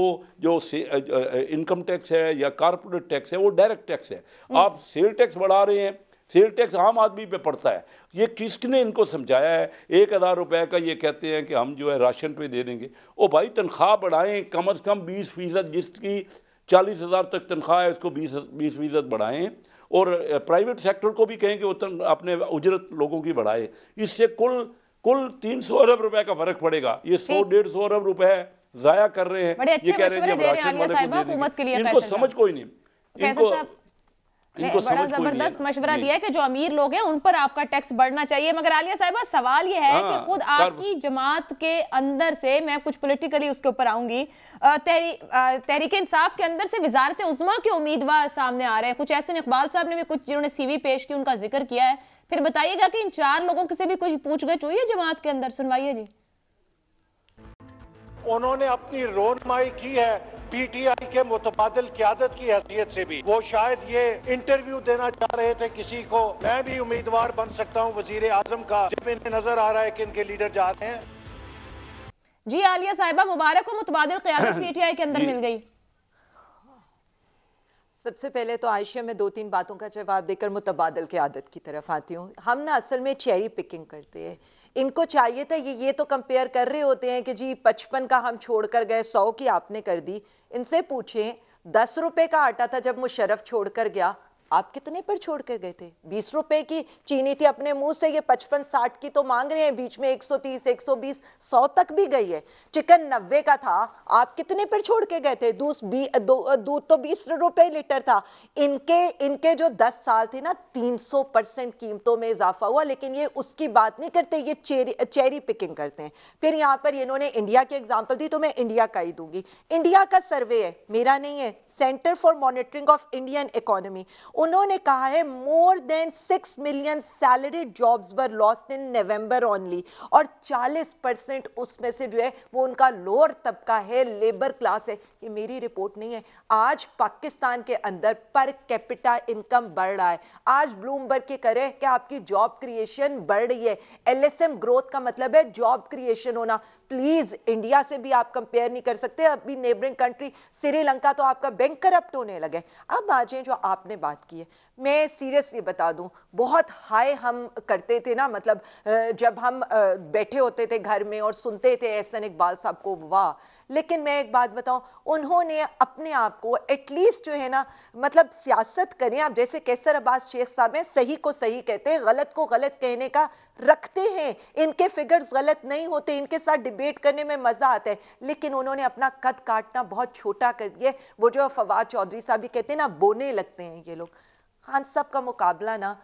इनकम टैक्स है या कारपोरेट टैक्स है, वो डायरेक्ट टैक्स है। आप सेल टैक्स बढ़ा रहे हैं, सेल टैक्स आम आदमी पे पड़ता है। ये किसने इनको समझाया है? 1000 रुपए का ये कहते हैं कि हम जो है राशन पे दे देंगे। ओ भाई, तनख्वाह बढ़ाएं कम से कम 20%, जिसकी 40,000 तक तनख्वाह है उसको 20% बढ़ाएं, और प्राइवेट सेक्टर को भी कहें कि वो अपने उजरत लोगों की बढ़ाए। इससे कुल 300 अरब रुपए का फर्क पड़ेगा। ये 100-150 अरब रुपए जाया कर रहे हैं। ये कह रहे हैं हुकूमत के लिए, इनको समझ कोई नहीं। बड़ा जबरदस्त मशवरा दिया है कि जो अमीर लोग हैं उन पर आपका टैक्स बढ़ना चाहिए। मगर आलिया साहिबा, सवाल ये है कि खुद आपकी जमात के अंदर से, मैं कुछ पॉलिटिकली उसके ऊपर आऊंगी, तहरीक इंसाफ के अंदर से वजारत उज़्मा के उम्मीदवार सामने आ रहे हैं। कुछ ऐसे इकबाल साहब ने भी कुछ जिन्होंने CV पेश की, उनका जिक्र किया है। फिर बताइएगा कि इन 4 लोगों से भी कोई पूछगछ हुई है जमात के अंदर? सुनवाइए जी। उन्होंने अपनी रोनमाई की है PTI के मुतबादिल क़यादत की हैसियत से भी। वो शायद ये इंटरव्यू देना चाह रहे थे किसी को, मैं भी उम्मीदवार बन सकता हूं वजीर आजम का, जब इन्हें नजर आ रहा है कि इनके लीडर जा रहे हैं। जी आलिया साहिबा, मुबारक को मुतबादिल क़यादत PTI के अंदर मिल गई। सबसे पहले तो आयशा, में 2-3 बातों का जवाब देकर मुतबादिल क़यादत की तरफ आती हूँ। हम ना असल में चेरी पिकिंग करते हैं। इनको चाहिए था ये तो कंपेयर कर रहे होते हैं कि जी 55 का हम छोड़कर गए, 100 की आपने कर दी। इनसे पूछें 10 रुपए का आटा था जब मुशर्रफ छोड़कर गया, आप कितने पर छोड़ कर गए थे? 20 रुपए की चीनी थी, अपने मुंह से ये 55-60 की तो मांग रहे हैं, बीच में 130, 120, 100 तक भी गई है। चिकन 90 का था, आप कितने पर छोड़ के गए थे? दूध तो 20 रुपए लीटर था। इनके जो 10 साल थे ना, 300% कीमतों में इजाफा हुआ, लेकिन ये उसकी बात नहीं करते, ये चेरी पिकिंग करते हैं। फिर यहां पर इन्होंने इंडिया की एग्जाम्पल दी, तो मैं इंडिया का ही दूंगी। इंडिया का सर्वे है, मेरा नहीं है, centre for monitoring of Indian economy, उन्होंने कहा है more than 6 million salaried jobs were lost in November only, और 40% उसमें से जो है वो उनका लोअर तबका है, लेबर क्लास है। ये मेरी रिपोर्ट नहीं है। आज पाकिस्तान के अंदर पर कैपिटा इनकम बढ़ रहा है। आज ब्लूमबर्ग के करे कि आपकी जॉब क्रिएशन बढ़ रही है। LSM ग्रोथ का मतलब है जॉब क्रिएशन होना। प्लीज, इंडिया से भी आप कंपेयर नहीं कर सकते। अभी नेबरिंग कंट्री श्रीलंका तो आपका बैंक करप्ट होने लगे। अब आ जाए जो आपने बात की है, मैं सीरियसली बता दूं, बहुत हाई हम करते थे ना, मतलब जब हम बैठे होते थे घर में और सुनते थे एहसन इकबाल साहब को, वाह लेकिन मैं एक बात बताऊं, उन्होंने अपने आप को एटलीस्ट जो है ना, मतलब सियासत करें आप, जैसे कैसर अब्बास शेख साहब हैं, सही को सही कहते हैं, गलत को गलत कहने का रखते हैं, इनके फिगर्स गलत नहीं होते, इनके साथ डिबेट करने में मजा आता है, लेकिन उन्होंने अपना कद काटना बहुत छोटा कर दिया। वो जो फवाद चौधरी साहब भी कहते हैं ना, बोने लगते हैं ये लोग। खान साहब का मुकाबला ना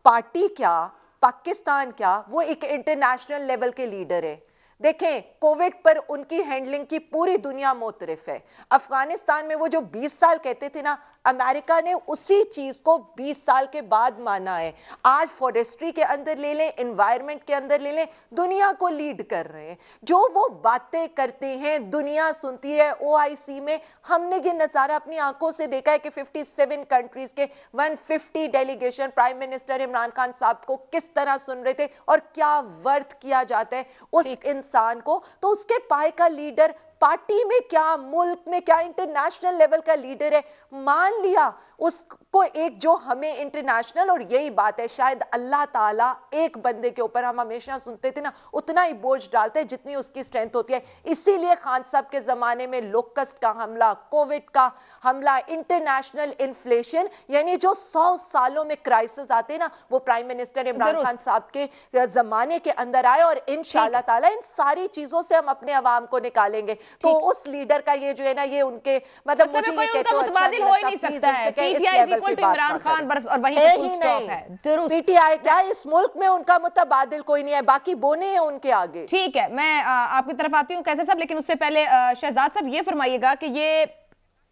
पार्टी क्या, पाकिस्तान क्या, वो एक इंटरनेशनल लेवल के लीडर है। देखें, कोविड पर उनकी हैंडलिंग की पूरी दुनिया मोतरफ है। अफगानिस्तान में वो जो 20 साल कहते थे ना, अमेरिका ने उसी चीज को 20 साल के बाद माना है। आज फॉरेस्ट्री के अंदर ले लें, एनवायरनमेंट के अंदर ले लें, दुनिया को लीड कर रहे हैं। जो वो बातें करते हैं दुनिया सुनती है। ओआईसी में हमने ये नजारा अपनी आंखों से देखा है कि 57 कंट्रीज के 150 delegation prime minister Imran Khan साहब को किस तरह सुन रहे थे और क्या वर्थ किया जाता है उस इंसान को। तो उसके पाए का लीडर पार्टी में क्या, मुल्क में क्या, इंटरनेशनल लेवल का लीडर है। मान लिया उसको एक जो हमें इंटरनेशनल, और यही बात है शायद अल्लाह ताला एक बंदे के ऊपर, हम हमेशा सुनते थे ना, उतना ही बोझ डालते हैं जितनी उसकी स्ट्रेंथ होती है। इसीलिए खान साहब के जमाने में लोकस्ट का हमला, कोविड का हमला, इंटरनेशनल इन्फ्लेशन, यानी जो 100 सालों में क्राइसिस आते ना, वो प्राइम मिनिस्टर इमरान खान साहब के जमाने के अंदर आए। और इंशाअल्लाह ताला इन सारी चीजों से हम अपने अवाम को निकालेंगे। तो उस लीडर का ये जो है ना, ये उनके मतलब मुझे ये कहते हो मुतबादिल हो ही नहीं सकता है। PTI is equal to Imran Khan और वहीं पे फुल स्टॉप है। पीटीआई क्या, इस मुल्क में उनका मुतबादिल कोई नहीं है, बाकी बोने हैं उनके आगे। ठीक है, मैं आपकी तरफ आती हूँ कैसर साहब, लेकिन उससे पहले शहजाद साहब ये फरमाइएगा कि ये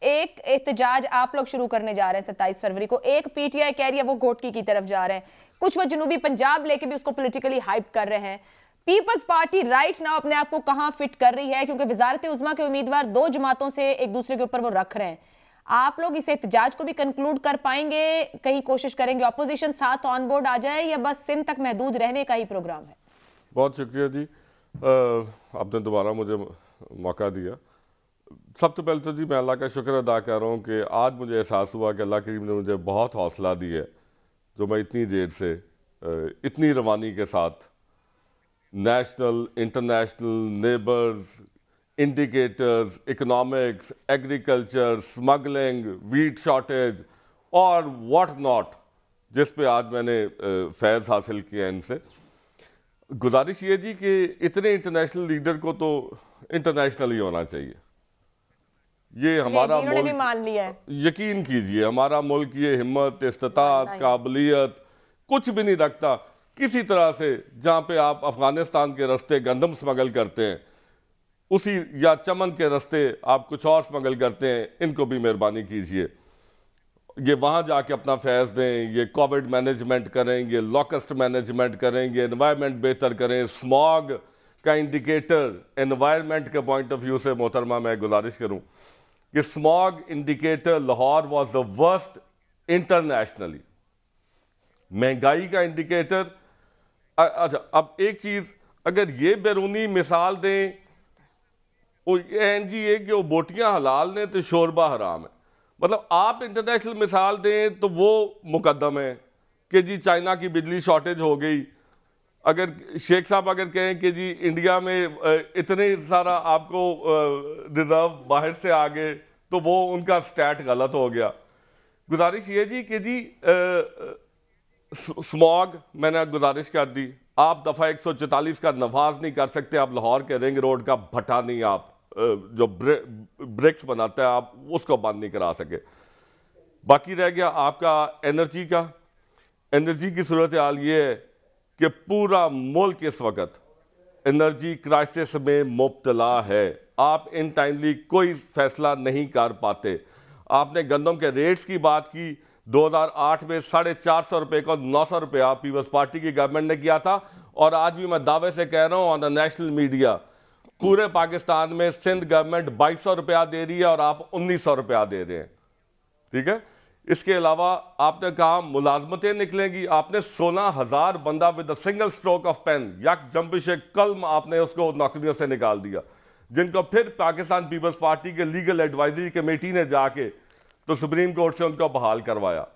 एक एहतजाज आप लोग शुरू करने जा रहे हैं 27 फरवरी को। एक पीटीआई कह रही है वो घोटकी की तरफ जा रहे हैं, कुछ वो जनूबी पंजाब लेके भी उसको पॉलिटिकली हाइप कर रहे हैं। पीपल्स पार्टी राइट नाउ अपने आप को कहां फिट कर रही है, क्योंकि वजारत उज़्मा के उम्मीदवार 2 जमातों से एक दूसरे के ऊपर वो रख रहे हैं। आप लोग इस एहतजाज को भी कंक्लूड कर पाएंगे, कहीं कोशिश करेंगे ऑपोजिशन साथ ऑन बोर्ड आ जाए, या बस सिंध तक महदूद रहने का ही प्रोग्राम है? बहुत शुक्रिया जी, आपने दोबारा मुझे मौका दिया। सबसे पहले तो जी मैं अल्लाह का शुक्र अदा कर रहा हूँ कि आज मुझे एहसास हुआ कि अल्लाह करीम ने मुझे बहुत हौसला दी है, जो मैं इतनी देर से इतनी रवानी के साथ national, international, neighbours, indicators, economics, agriculture, smuggling, wheat shortage और व्हाट नॉट, जिस पे आज मैंने फैज़ हासिल किया इनसे। गुजारिश ये जी कि इतने इंटरनेशनल लीडर को तो इंटरनेशनल ही होना चाहिए। ये हमारा मुल्क भी मान लिया है। यकीन कीजिए, हमारा मुल्क ये हिम्मत, इस्तात, काबिलियत कुछ भी नहीं रखता। किसी तरह से जहाँ पे आप अफगानिस्तान के रास्ते गंदम स्मगल करते हैं, उसी या चमन के रास्ते आप कुछ और स्मगल करते हैं, इनको भी मेहरबानी कीजिए। ये वहाँ जाके अपना फैज़ दें, ये कोविड मैनेजमेंट करें, ये लॉकस्ट मैनेजमेंट करें, ये एनवायरनमेंट बेहतर करें। स्मॉग का इंडिकेटर एनवायरनमेंट के पॉइंट ऑफ व्यू से मोहतरमा मैं गुजारिश करूँ कि smog indicator Lahore was the worst internationally. महंगाई का इंडिकेटर, अच्छा अब एक चीज़ अगर ये बैरूनी मिसाल दें, वो जी है कि वो बोटियाँ हलाल ने तो शोरबा हराम है। मतलब आप इंटरनेशनल मिसाल दें तो वो मुकद्दम है कि जी चाइना की बिजली शॉर्टेज हो गई। अगर शेख साहब अगर कहें कि जी इंडिया में इतने सारा आपको रिजर्व बाहर से आ गए, तो वो उनका स्टैट गलत हो गया। गुजारिश ये जी कि जी स्मॉग मैंने गुजारिश कर दी, आप दफ़ा 144 का नफाज नहीं कर सकते, आप लाहौर के रिंग रोड का भट्टा नहीं, आप जो ब्रिक्स बनाता है आप उसको बंद नहीं करा सके। बाकी रह गया आपका एनर्जी का। एनर्जी की सूरत हाल ये है कि पूरा मुल्क इस वक्त एनर्जी क्राइसिस में मुब्तला है। आप इन टाइमली कोई फैसला नहीं कर पाते। आपने गंदम के रेट्स की बात की, 2008 में 450 रुपये को 900 रुपया पीपल्स पार्टी की गवर्नमेंट ने किया था। और आज भी मैं दावे से कह रहा हूँ ऑन द नेशनल मीडिया, पूरे पाकिस्तान में सिंध गवर्नमेंट 2200 रुपया दे रही है और आप 1900 रुपया दे रहे हैं। ठीक है, इसके अलावा आपने कहा मुलाजमतें निकलेंगी। आपने 16,000 बंदा with single stroke of pen, यक जंबिश कलम, आपने उसको नौकरियों से निकाल दिया, जिनको फिर पाकिस्तान पीपल्स पार्टी के लीगल एडवाइजरी कमेटी ने जाके तो सुप्रीम कोर्ट से उनको बहाल करवाया।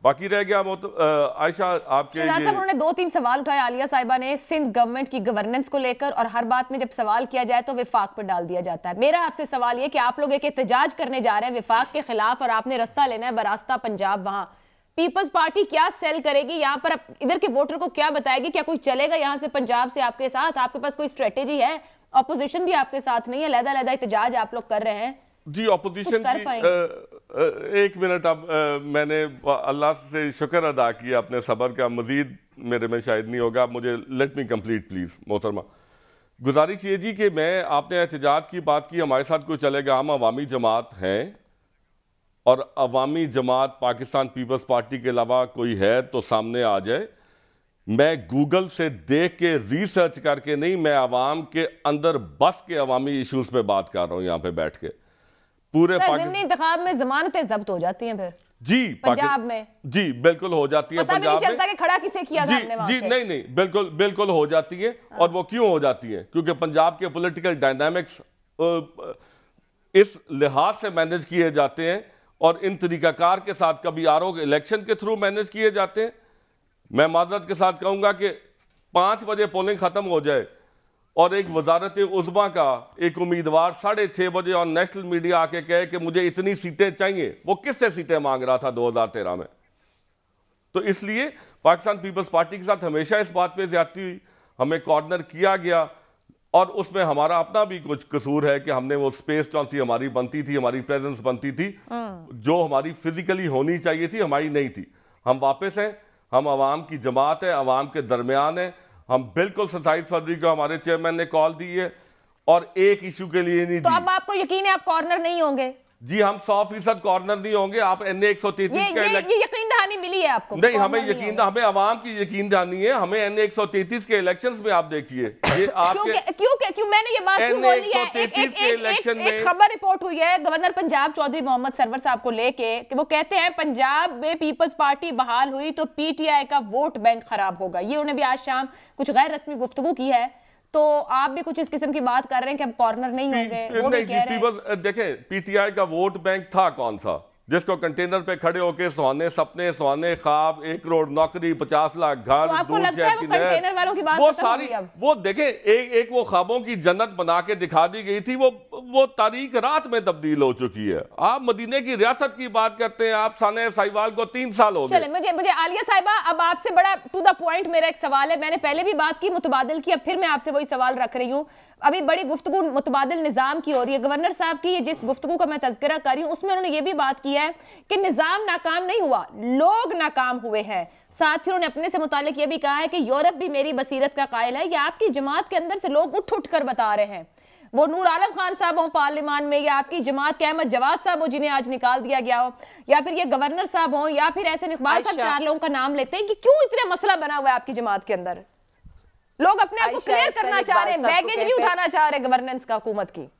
बाकी रह गया आयशा आपके शहजाद साहब, उन्होंने 2-3 सवाल उठाए आलिया साहिबा ने सिंध गवर्नमेंट की गवर्नेंस को लेकर, और हर बात में जब सवाल किया जाए तो विफाक पर डाल दिया जाता है। मेरा आपसे सवाल ये कि आप लोग एक एहतजाज करने जा रहे हैं विफाक के खिलाफ और आपने रास्ता लेना है बरास्ता पंजाब, वहां पीपल्स पार्टी क्या सेल करेगी यहाँ पर, इधर के वोटर को क्या बताएगी? क्या कोई चलेगा यहाँ से पंजाब से आपके साथ? आपके पास कोई स्ट्रेटेजी है? ऑपोजिशन भी आपके साथ नहीं है, लहदा एहतजाज आप लोग कर रहे हैं जी। ऑपोजिशन की एक मिनट, अब मैंने अल्लाह से शुक्र अदा किया अपने सब्र का, मजीद मेरे में शायद नहीं होगा। मुझे लेट मी कंप्लीट प्लीज मोहतरमा। गुजारिश ये जी कि मैं, आपने एहतजाज की बात की, हमारे साथ कोई चलेगा, हम अवामी जमात हैं और अवामी जमात पाकिस्तान पीपल्स पार्टी के अलावा कोई है तो सामने आ जाए। मैं गूगल से देख के रिसर्च करके नहीं, मैं अवाम के अंदर बस के अवामी इश्यूज पे बात कर रहा हूं यहाँ पे बैठ के। पूरे इंतखाब में जमानतें जब्त हो जाती हैं फिर जी पंजाब में? जी बिल्कुल हो जाती है। पता भी नहीं चलता कि खड़ा किसे किया था हमने वहां जी से। नहीं बिल्कुल हो जाती है। और वो क्यों हो जाती है? क्योंकि पंजाब के पॉलिटिकल डायनामिक्स इस लिहाज से मैनेज किए जाते हैं और इन तरीकाकार के साथ, कभी आरोप इलेक्शन के थ्रू मैनेज किए जाते हैं। मैं माजरत के साथ कहूंगा कि 5 बजे पोलिंग खत्म हो जाए और एक वजारत उज़्मा का एक उम्मीदवार 6:30 बजे और नेशनल मीडिया आके कहे कि मुझे इतनी सीटें चाहिए, वो किससे सीटें मांग रहा था 2013 में? तो इसलिए पाकिस्तान पीपल्स पार्टी के साथ हमेशा इस बात पे ज्यादती हुई, हमें कॉर्नर किया गया और उसमें हमारा अपना भी कुछ कसूर है कि हमने वो स्पेस जौन सी हमारी बनती थी, हमारी प्रेजेंस बनती थी, जो हमारी फिजिकली होनी चाहिए थी, हमारी नहीं थी। हम वापस हैं, हम अवाम की जमात है, अवाम के दरमियान है। हम बिल्कुल 27 फरवरी को हमारे चेयरमैन ने कॉल दी है और एक इशू के लिए नहीं दी। तो अब आपको यकीन है आप कॉर्नर नहीं होंगे? जी हम 100% कॉर्नर नहीं होंगे। आप NA 133 का ये यकीन दहानी मिली है आपको? नहीं, हमें यकीन, हमें अवाम की यकीन दहानी है। हमें NA 133 के इलेक्शंस में आप देखिए ये आपके क्यों मैंने ये बात क्यों बोली है? एक खबर रिपोर्ट हुई है गवर्नर पंजाब चौधरी मोहम्मद सरवर साहब को लेके कि वो कहते हैं पंजाब में पीपल्स पार्टी बहाल हुई तो PTI का वोट बैंक खराब होगा। ये उन्होंने भी आज शाम कुछ गैर रस्मी गुफ्तगू की है। तो आप भी कुछ इस किस्म की बात कर रहे हैं कि अब कॉर्नर नहीं होंगे? वो भी कह रहे हैं। देखें, PTI का वोट बैंक था कौन सा, जिसको कंटेनर पे खड़े होके सुहाने सपने, सुहाने ख्वाब, 1 करोड़ नौकरी, 50 लाख घर, तो आपको लगता है वो कंटेनर वालों की बात वो सारी, वो देखें एक वो ख्वाबों की जन्नत बना के दिखा दी गई थी, वो तारीख रात में तब्दील हो चुकी है। आप मदीने की रियासत की बात करते हैं, आप साने साहिवाल को 3 साल हो गए। चले मुझे आलिया साहिबा, अब आपसे बड़ा टू द पॉइंट मेरा एक सवाल है। मैंने पहले भी बात की मुतबादिल की, अब फिर मैं आपसे वही सवाल रख रही हूँ। अभी बड़ी गुफ्तगू मुतबादिल निजाम की हो रही है। गवर्नर साहब की जिस गुफ्तगू का मैं तज़किरा कर रही हूँ उसमें उन्होंने ये भी बात की है कि निजाम नाकाम नहीं हुआ, लोग नाकाम हुए हैं। साथ ही उन्होंने अपने से मुतालिक ये भी कहा है कि यूरोप भी मेरी बसीरत का कायल है। ये आपकी जमात के अंदर से लोग उठ कर बता रहे हैं। वो नूर आलम खान साहब हो पार्लियामान में, या आपकी जमात के अहमद जवाद साहब हो जिन्हें आज निकाल दिया गया हो, या फिर ये गवर्नर साहब हो, या फिर ऐसे इकबाल साहब, 4 लोगों का नाम लेते हैं कि क्यों इतना मसला बना हुआ है आपकी जमात के अंदर? लोग अपने आप को क्लियर करना चाह रहे हैं, बैगेज नहीं उठाना चाह रहे गवर्नेंस का हुकूमत की।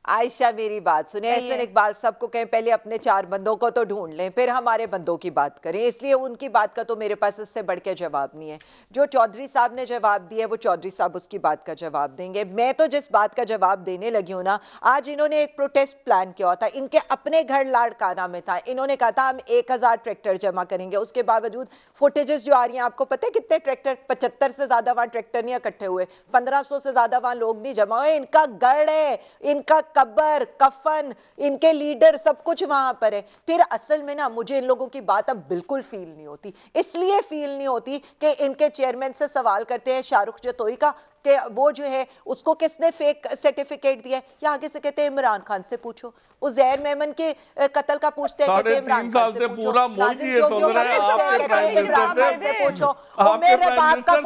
आयशा मेरी बात सुने, ऐसे इकबाल साहब को कहें पहले अपने 4 बंदों को तो ढूंढ लें, फिर हमारे बंदों की बात करें। इसलिए उनकी बात का तो मेरे पास इससे बढ़ के जवाब नहीं है। जो चौधरी साहब ने जवाब दिया वो चौधरी साहब उसकी बात का जवाब देंगे। मैं तो जिस बात का जवाब देने लगी हूं ना, आज इन्होंने एक प्रोटेस्ट प्लान किया था, इनके अपने घर लाड़काना में था। इन्होंने कहा था हम 1000 ट्रैक्टर जमा करेंगे। उसके बावजूद फुटेजेस जो आ रही हैं, आपको पता है कितने ट्रैक्टर, 75 से ज्यादा वहां ट्रैक्टर नहीं इकट्ठे हुए, 1500 से ज्यादा वहां लोग नहीं जमा हुए। इनका गढ़ है, इनका कब्र, फन, इनके लीडर, सब कुछ वहां पर है। फिर असल में ना मुझे इन लोगों की बात अब बिल्कुल फील नहीं होती। इसलिए फील नहीं होती कि इनके चेयरमैन से सवाल करते हैं शाहरुख जतोई का कि वो जो है उसको किसने फेक सर्टिफिकेट दिया, या आगे से कहते हैं इमरान खान से पूछो। उज़ैर मेमन के कत्ल का पूछते हैं, कहते हैं इमरान खान से पूरा मुल्क ये सुन रहा है आपके प्राइम मिनिस्टर से पूछो। आपके प्राइम मिनिस्टर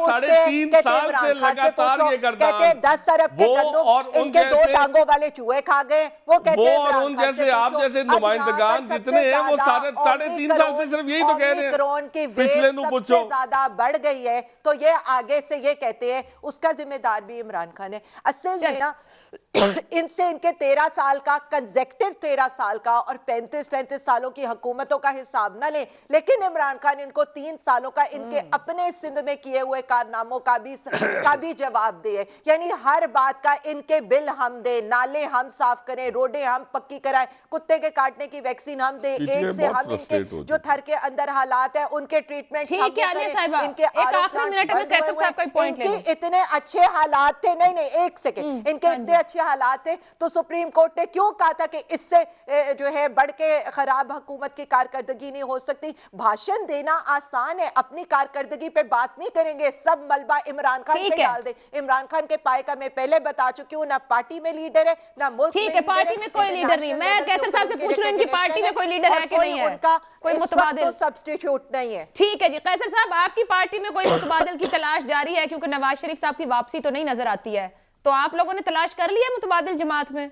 3.5 साल से लगातार ये करता है। कहते हैं 10 अरब के कद्दू इनके 2 टांगों वाले चूहे खा गए। वो कहते हैं और उन जैसे आप जैसे नुमाइंदगान जितने हैं वो 3.5 साल से सिर्फ यही तो कह रहे हैं पिछले नु पूछो ज्यादा बढ़ गई है। तो ये आगे से ये कहते हैं उसका जिम्मेदार भी इमरान खान है। असल में ना इनसे इनके 13 साल का कंसेक्टिव 13 साल का और 35 सालों की हुकूमतों का हिसाब न लें, लेकिन इमरान खान इनको 3 सालों का इनके अपने सिंध में किए हुए कारनामों का भी जवाब दिए। यानी हर बात का इनके बिल हम दे, नाले हम साफ करें, रोडें हम पक्की कराएं, कुत्ते के काटने की वैक्सीन हम दे, एक से हम इनके जो थर के अंदर हालात है उनके ट्रीटमेंट इतने अच्छे हालात थे। नहीं एक सेकेंड, इनके इतने अच्छे हालात थे तो सुप्रीम कोर्ट ने क्यों कहा था कि इससे जो है बढ़ के खराब हुकूमत की कारकर्दगी नहीं हो सकती। भाषण देना आसान है, अपनी कारकर्दगी पे बात नहीं करेंगे, सब मलबा इमरान खान पे डाल दे। इमरान खान के पाए का मैं पहले बता चुकी हूं, ना पार्टी में लीडर है ना मुल्क में। ठीक है, पार्टी में कोई लीडर नहीं। मैं कैसर साहब से पूछ रही हूं इनकी पार्टी में कोई लीडर है कि नहीं है, उनका कोई मुतबादिल सब्स्टिट्यूट नहीं है। ठीक है जी, कैसर साहब आपकी पार्टी में कोई मुतबादिल की तलाश जारी है? क्योंकि नवाज शरीफ साहब की वापसी तो नहीं नजर आती है, तो आप लोगों ने तलाश कर लिया मुतबादिल जमात में?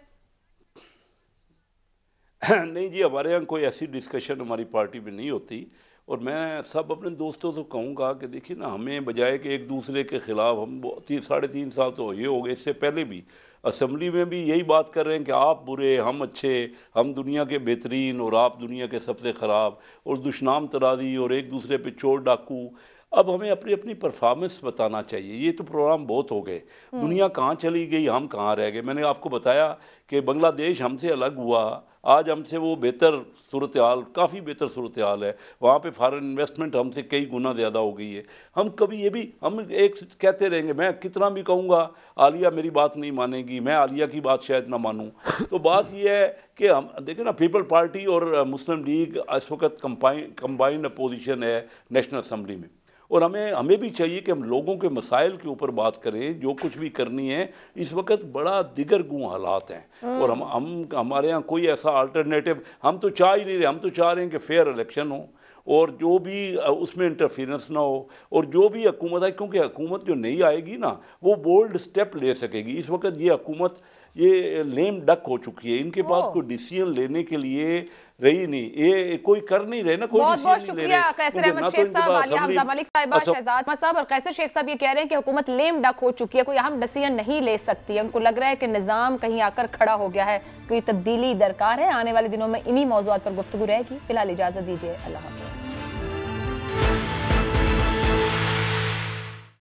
नहीं जी, हमारे यहाँ कोई ऐसी डिस्कशन हमारी पार्टी में नहीं होती। और मैं सब अपने दोस्तों से कहूँगा कि देखिए ना, हमें बजाय कि एक दूसरे के खिलाफ, हम 3.5 साल तो ये हो गए, इससे पहले भी असेंबली में भी यही बात कर रहे हैं कि आप बुरे हम अच्छे, हम दुनिया के बेहतरीन और आप दुनिया के सबसे ख़राब, और दुश्मन तरादी और एक दूसरे पे चोर डाकू। अब हमें अपनी अपनी परफॉर्मेंस बताना चाहिए। ये तो प्रोग्राम बहुत हो गए, दुनिया कहाँ चली गई, हम कहाँ रह गए। मैंने आपको बताया कि बांग्लादेश हमसे अलग हुआ, आज हमसे वो बेहतर सूरत हाल, काफ़ी बेहतर सूरत हाल है। वहाँ पे फॉरेन इन्वेस्टमेंट हमसे कई गुना ज़्यादा हो गई है। हम कभी ये भी हम एक कहते रहेंगे, मैं कितना भी कहूँगा आलिया मेरी बात नहीं मानेगी, मैं आलिया की बात शायद ना मानूँ। तो बात ये है कि हम देखें ना, पीपल पार्टी और मुस्लिम लीग इस वक्त कंबाइंड अपोजिशन है नेशनल असम्बली में, और हमें भी चाहिए कि हम लोगों के मसाइल के ऊपर बात करें। जो कुछ भी करनी है, इस वक्त बड़ा दिगरगू हालात हैं, और हम हमारे यहाँ कोई ऐसा अल्टरनेटिव हम तो चाह ही नहीं रहे। हम तो चाह रहे हैं कि फेयर इलेक्शन हो और जो भी उसमें इंटरफेरेंस ना हो, और जो भी हुकूमत है, क्योंकि हुकूमत जो नहीं आएगी ना, वो बोल्ड स्टेप ले सकेगी। इस वक्त ये हुकूमत ये लेम डक हो चुकी है, इनके पास कोई डिसीजन लेने के लिए रही नहीं, ये कोई कर नहीं रहे ना, कोई बहुत बहुत शुक्रिया कैसर अहमद शेख साहब, आलिया हमजा मलिक साहिबा, शहजाद साहब और कैसर शेख साहब ये कह रहे हैं कि हुकूमत लेम डक हो चुकी है, कोई अहम डिसीजन नहीं ले सकती है। उनको लग रहा है कि निज़ाम कहीं आकर खड़ा हो गया है, कोई तब्दीली दरकार है। आने वाले दिनों में इन्हीं मौज़ूआत पर गुफ्तगू रहेगी। फिलहाल इजाजत दीजिए, अल्लाह हाफ़िज़।